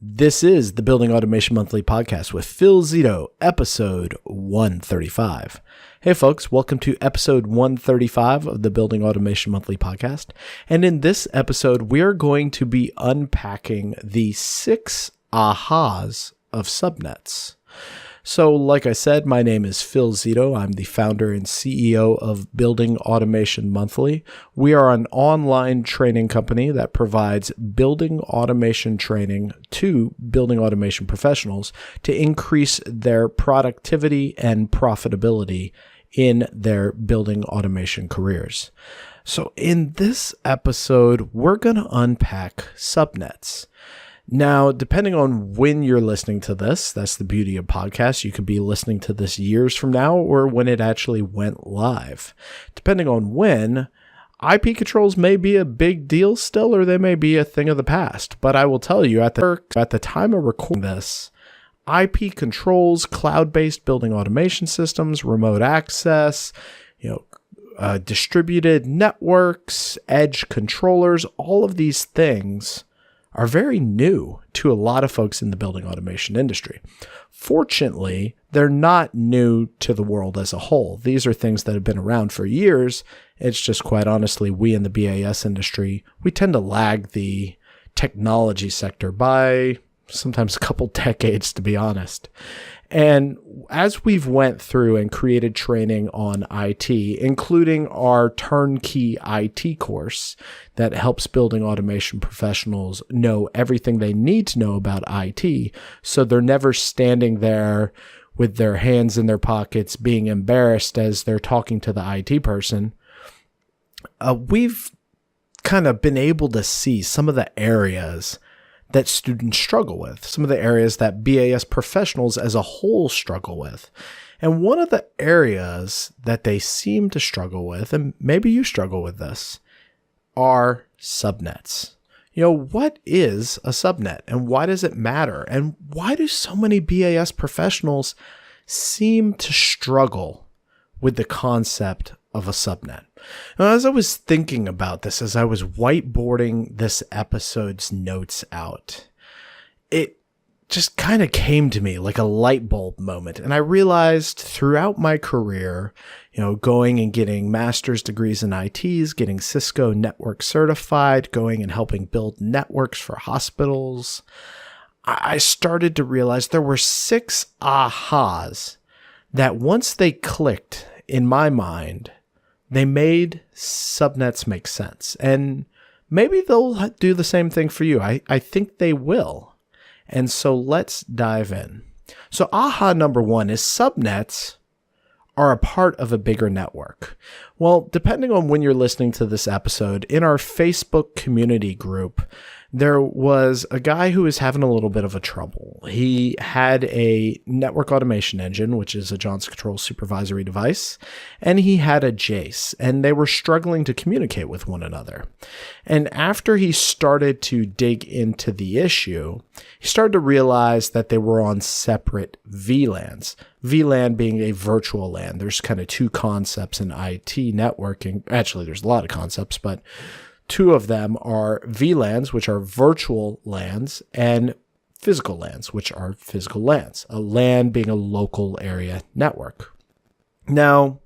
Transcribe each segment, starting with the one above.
This is the Building Automation Monthly Podcast with Phil Zito, episode 135. Hey folks, welcome to episode 135 of the Building Automation Monthly Podcast. And in this episode, we are going to be unpacking the 6 ahas of subnets. So like I said, my name is Phil Zito. I'm the founder and CEO of Building Automation Monthly. We are an online training company that provides building automation training to building automation professionals to increase their productivity and profitability in their building automation careers. So in this episode, we're going to unpack subnets. Now, depending on when you're listening to this, that's the beauty of podcasts. You could be listening to this years from now or when it actually went live. Depending on when, IP controls may be a big deal still, or they may be a thing of the past. But I will tell you, at the time of recording this, IP controls, cloud-based building automation systems, remote access, distributed networks, edge controllers, all of these things are very new to a lot of folks in the building automation industry. Fortunately, they're not new to the world as a whole. These are things that have been around for years. It's just quite honestly, we in the BAS industry, we tend to lag the technology sector by sometimes a couple decades, to be honest. And as we've went through and created training on IT, including our turnkey IT course that helps building automation professionals know everything they need to know about IT, so they're never standing there with their hands in their pockets being embarrassed as they're talking to the IT person, we've kind of been able to see some of the areas that students struggle with, some of the areas that BAS professionals as a whole struggle with. And one of the areas that they seem to struggle with, and maybe you struggle with this, are subnets. What is a subnet and why does it matter? And why do so many BAS professionals seem to struggle with the concept of a subnet? Now, as I was thinking about this, as I was whiteboarding this episode's notes out, it just kind of came to me like a light bulb moment. And I realized throughout my career, going and getting master's degrees in ITs, getting Cisco network certified, going and helping build networks for hospitals, I started to realize there were 6 ahas that once they clicked in my mind, they made subnets make sense. And maybe they'll do the same thing for you. I think they will. And so let's dive in. So aha number 1 is subnets are a part of a bigger network. Well, depending on when you're listening to this episode, in our Facebook community group, there was a guy who was having a little bit of a trouble. He had a network automation engine, which is a Johnson Controls supervisory device, and he had a Jace, and they were struggling to communicate with one another. And after he started to dig into the issue, he started to realize that they were on separate VLANs. VLAN being a virtual LAN. There's kind of 2 concepts in IT networking. Actually, there's a lot of concepts, but 2 of them are VLANs, which are virtual LANs, and physical LANs, which are physical LANs. A LAN being a local area network. Now,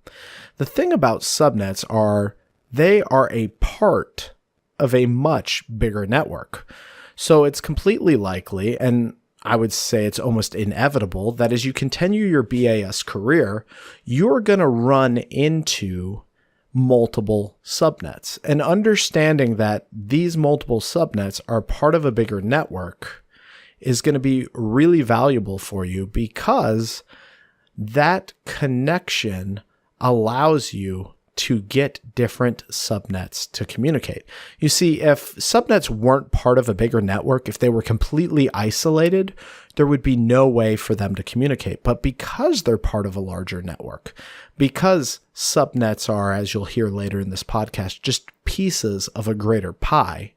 the thing about subnets are they are a part of a much bigger network. So it's completely likely, and I would say it's almost inevitable, that as you continue your BAS career, you're going to run into multiple subnets. And understanding that these multiple subnets are part of a bigger network is going to be really valuable for you, because that connection allows you to get different subnets to communicate. You see, if subnets weren't part of a bigger network, if they were completely isolated, there would be no way for them to communicate. But because they're part of a larger network, because subnets are, as you'll hear later in this podcast, just pieces of a greater pie,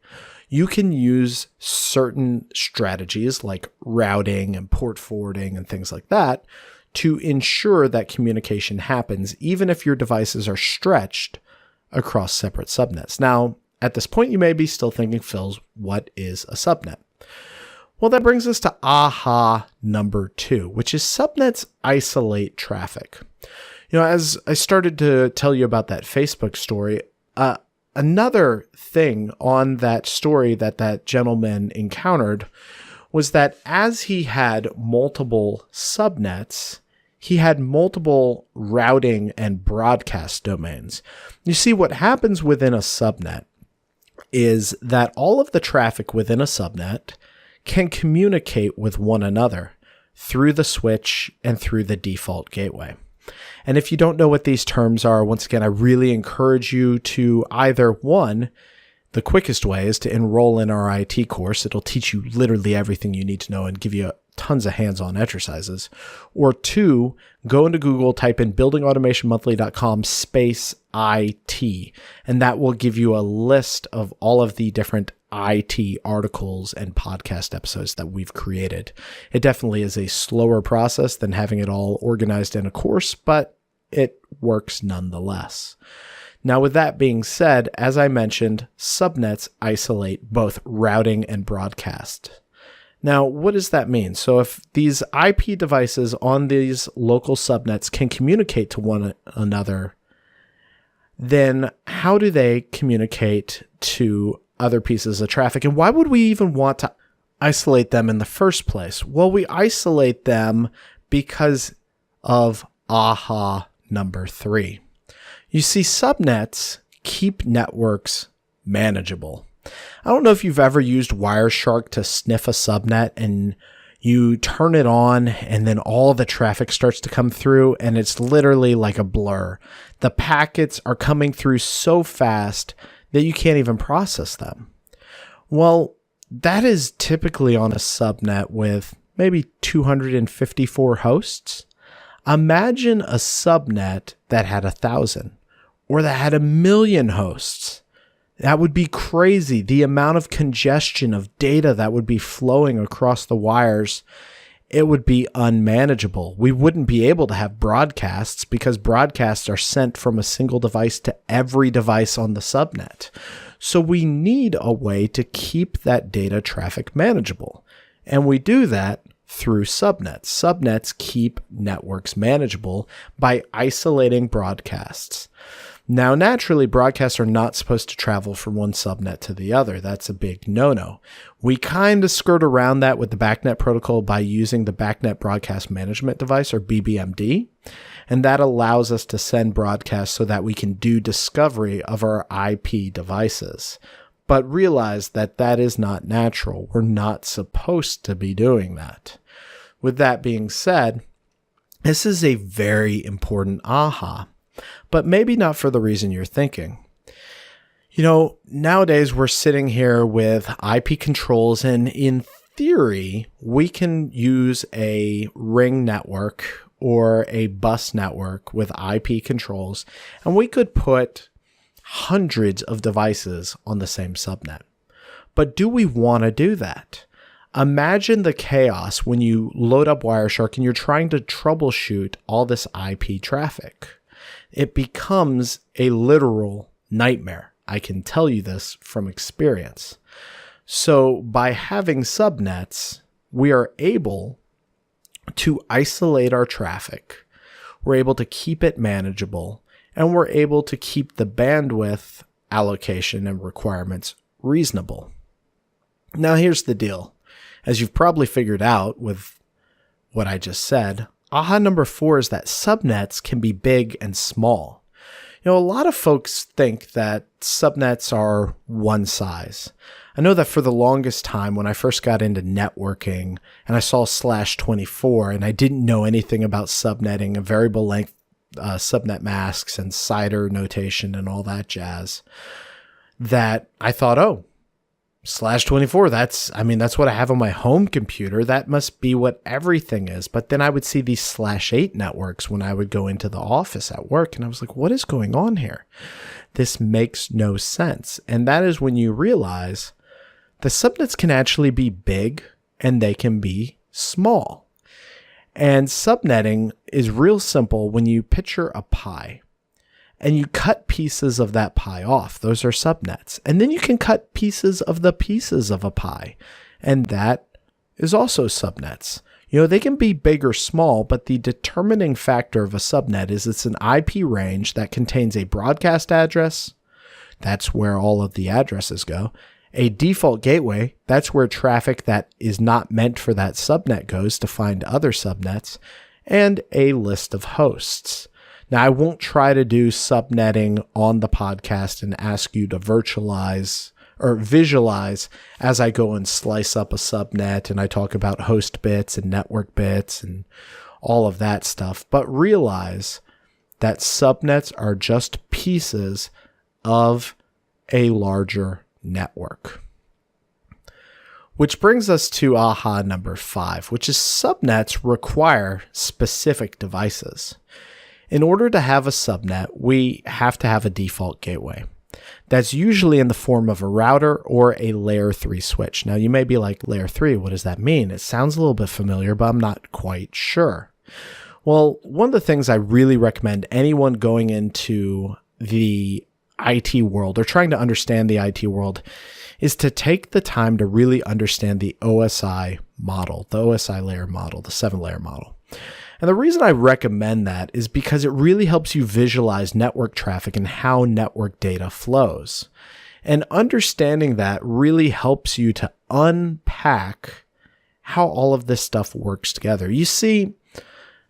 you can use certain strategies like routing and port forwarding and things like that to ensure that communication happens, even if your devices are stretched across separate subnets. Now, at this point, you may be still thinking, Phil, what is a subnet? Well, that brings us to aha number 2, which is subnets isolate traffic. As I started to tell you about that Facebook story, another thing on that story that gentleman encountered was that as he had multiple subnets, he had multiple routing and broadcast domains. You see, what happens within a subnet is that all of the traffic within a subnet can communicate with one another through the switch and through the default gateway. And if you don't know what these terms are, once again, I really encourage you to either, one, the quickest way is to enroll in our IT course. It'll teach you literally everything you need to know and give you tons of hands-on exercises. Or two, go into Google, type in buildingautomationmonthly.com/IT, and that will give you a list of all of the different IT articles and podcast episodes that we've created. It definitely is a slower process than having it all organized in a course, but it works nonetheless. Now, with that being said, as I mentioned, subnets isolate both routing and broadcast. Now, what does that mean? So if these IP devices on these local subnets can communicate to one another, then how do they communicate to other pieces of traffic? And why would we even want to isolate them in the first place? Well, we isolate them because of aha number 3. You see, subnets keep networks manageable. I don't know if you've ever used Wireshark to sniff a subnet and you turn it on and then all the traffic starts to come through and it's literally like a blur. The packets are coming through so fast that you can't even process them. Well, that is typically on a subnet with maybe 254 hosts. Imagine a subnet that had 1,000 or that had 1,000,000 hosts. That would be crazy. The amount of congestion of data that would be flowing across the wires, it would be unmanageable. We wouldn't be able to have broadcasts because broadcasts are sent from a single device to every device on the subnet. So we need a way to keep that data traffic manageable. And we do that through subnets. Subnets keep networks manageable by isolating broadcasts. Now, naturally, broadcasts are not supposed to travel from one subnet to the other. That's a big no-no. We kind of skirt around that with the BACnet protocol by using the BACnet Broadcast Management Device, or BBMD, and that allows us to send broadcasts so that we can do discovery of our IP devices. But realize that that is not natural. We're not supposed to be doing that. With that being said, this is a very important aha, but maybe not for the reason you're thinking. Nowadays we're sitting here with IP controls, and in theory, we can use a ring network or a bus network with IP controls, and we could put hundreds of devices on the same subnet. But do we want to do that? Imagine the chaos when you load up Wireshark and you're trying to troubleshoot all this IP traffic. It becomes a literal nightmare. I can tell you this from experience. So by having subnets, we are able to isolate our traffic. We're able to keep it manageable, and we're able to keep the bandwidth allocation and requirements reasonable. Now, here's the deal. As you've probably figured out with what I just said, aha number 4 is that subnets can be big and small. A lot of folks think that subnets are one size. I know that for the longest time when I first got into networking and I saw /24 and I didn't know anything about subnetting and variable length subnet masks and CIDR notation and all that jazz, that I thought, /24, that's what I have on my home computer. That must be what everything is. But then I would see these /8 networks when I would go into the office at work, and I was like, what is going on here? This makes no sense. And that is when you realize the subnets can actually be big and they can be small. And subnetting is real simple when you picture a pie. And you cut pieces of that pie off. Those are subnets. And then you can cut pieces of the pieces of a pie. And that is also subnets. They can be big or small, but the determining factor of a subnet is it's an IP range that contains a broadcast address. That's where all of the addresses go. A default gateway, that's where traffic that is not meant for that subnet goes to find other subnets, and a list of hosts. Now, I won't try to do subnetting on the podcast and ask you to virtualize or visualize as I go and slice up a subnet and I talk about host bits and network bits and all of that stuff. But realize that subnets are just pieces of a larger network. Which brings us to aha number 5, which is subnets require specific devices. In order to have a subnet, we have to have a default gateway. That's usually in the form of a router or a layer 3 switch. Now, you may be like, layer 3, what does that mean? It sounds a little bit familiar, but I'm not quite sure. Well, one of the things I really recommend anyone going into the IT world or trying to understand the IT world is to take the time to really understand the OSI model, the OSI layer model, the 7-layer model. And the reason I recommend that is because it really helps you visualize network traffic and how network data flows. And understanding that really helps you to unpack how all of this stuff works together. You see,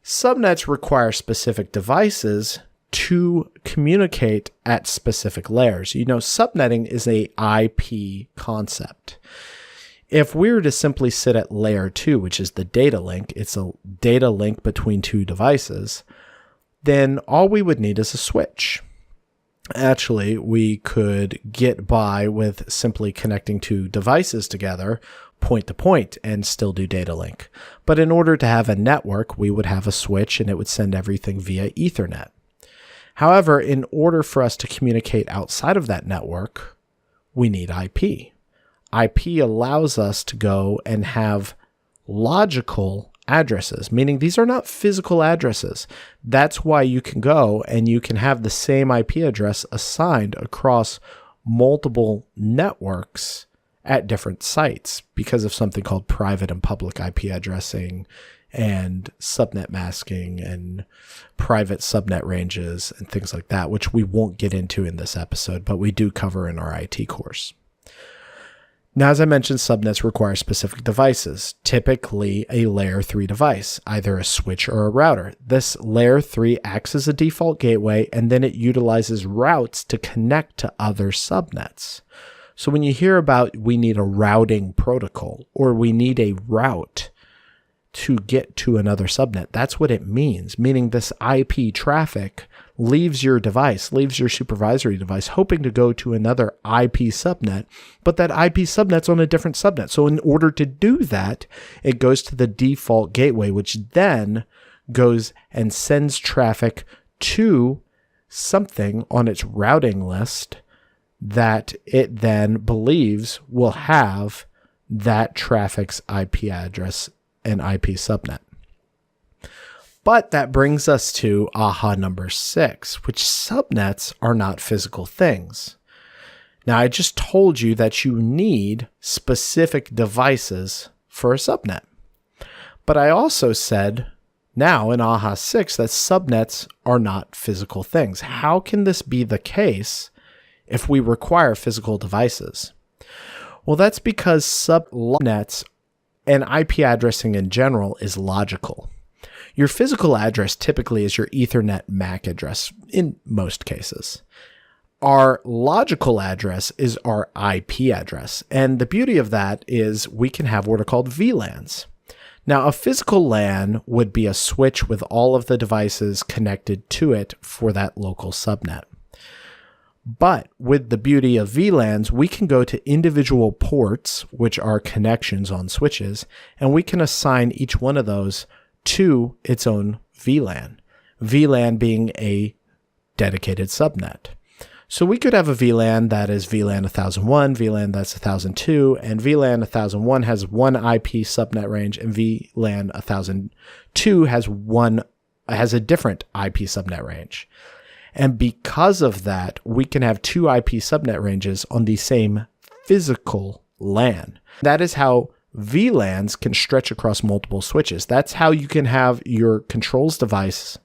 subnets require specific devices to communicate at specific layers. Subnetting is an IP concept. If we were to simply sit at layer 2, which is the data link, it's a data link between two devices, then all we would need is a switch. Actually, we could get by with simply connecting two devices together, point to point, and still do data link. But in order to have a network, we would have a switch and it would send everything via Ethernet. However, in order for us to communicate outside of that network, we need IP. IP allows us to go and have logical addresses, meaning these are not physical addresses. That's why you can go and you can have the same IP address assigned across multiple networks at different sites because of something called private and public IP addressing and subnet masking and private subnet ranges and things like that, which we won't get into in this episode, but we do cover in our IT course. Now, as I mentioned, subnets require specific devices, typically a layer 3 device, either a switch or a router. This layer 3 acts as a default gateway, and then it utilizes routes to connect to other subnets. So when you hear about we need a routing protocol or we need a route to get to another subnet, that's what it means, meaning this IP traffic leaves your device, leaves your supervisory device, hoping to go to another IP subnet, but that IP subnet's on a different subnet. So in order to do that, it goes to the default gateway, which then goes and sends traffic to something on its routing list that it then believes will have that traffic's IP address and IP subnet. But that brings us to aha number 6, which subnets are not physical things. Now, I just told you that you need specific devices for a subnet. But I also said now in aha 6 that subnets are not physical things. How can this be the case if we require physical devices? Well, that's because subnets and IP addressing in general is logical. Your physical address typically is your Ethernet MAC address in most cases. Our logical address is our IP address. And the beauty of that is we can have what are called VLANs. Now, a physical LAN would be a switch with all of the devices connected to it for that local subnet. But with the beauty of VLANs, we can go to individual ports, which are connections on switches, and we can assign each one of those to its own VLAN. VLAN being a dedicated subnet. So we could have a VLAN that is VLAN 1001, VLAN that's 1002, and VLAN 1001 has one IP subnet range, and VLAN 1002 has a different IP subnet range. And because of that, we can have two IP subnet ranges on the same physical LAN. That is how VLANs can stretch across multiple switches. That's how you can have your controls device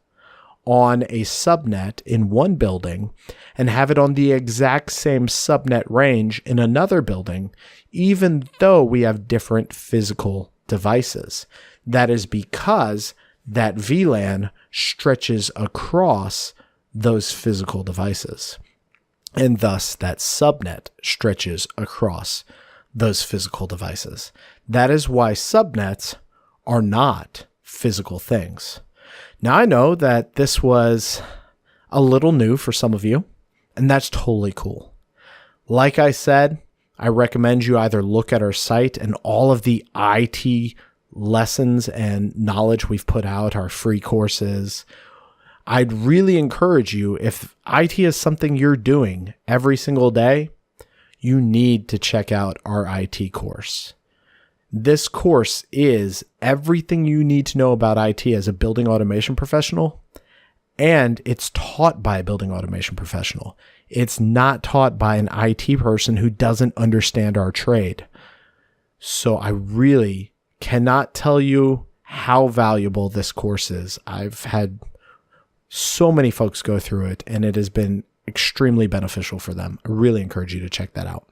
on a subnet in one building and have it on the exact same subnet range in another building, even though we have different physical devices. That is because that VLAN stretches across those physical devices. And thus that subnet stretches across those physical devices. That is why subnets are not physical things. Now, I know that this was a little new for some of you, and that's totally cool. Like I said, I recommend you either look at our site and all of the IT lessons and knowledge we've put out, our free courses. I'd really encourage you, if IT is something you're doing every single day, you need to check out our IT course. This course is everything you need to know about IT as a building automation professional, and it's taught by a building automation professional. It's not taught by an IT person who doesn't understand our trade. So I really cannot tell you how valuable this course is. I've had so many folks go through it, and it has been extremely beneficial for them. I really encourage you to check that out.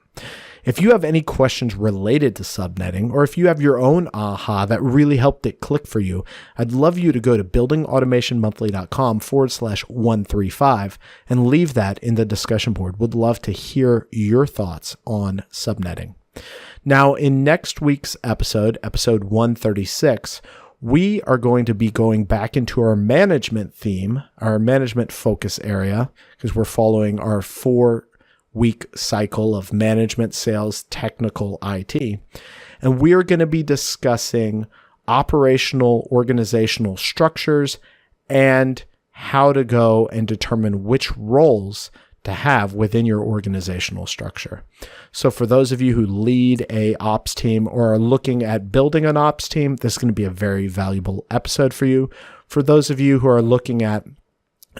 If you have any questions related to subnetting, or if you have your own aha that really helped it click for you, I'd love you to go to buildingautomationmonthly.com/135 and leave that in the discussion board. Would love to hear your thoughts on subnetting. Now, in next week's episode 136, we are going to be going back into our management theme, our management focus area, because we're following our 4-week cycle of management, sales, technical, IT. And we are going to be discussing operational organizational structures and how to go and determine which roles to have within your organizational structure. So for those of you who lead a ops team or are looking at building an ops team, this is going to be a very valuable episode for you. For those of you who are looking at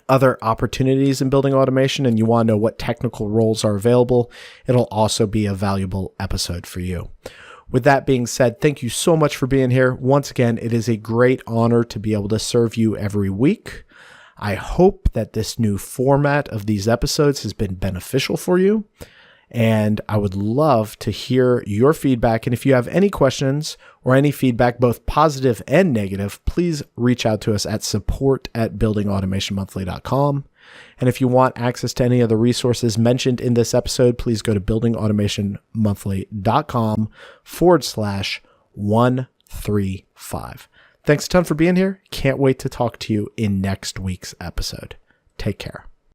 other opportunities in building automation and you want to know what technical roles are available, it'll also be a valuable episode for you. With that being said, thank you so much for being here. Once again, it is a great honor to be able to serve you every week. I hope that this new format of these episodes has been beneficial for you, and I would love to hear your feedback. And if you have any questions or any feedback, both positive and negative, please reach out to us at support@buildingautomationmonthly.com. And if you want access to any of the resources mentioned in this episode, please go to buildingautomationmonthly.com/135. Thanks a ton for being here. Can't wait to talk to you in next week's episode. Take care.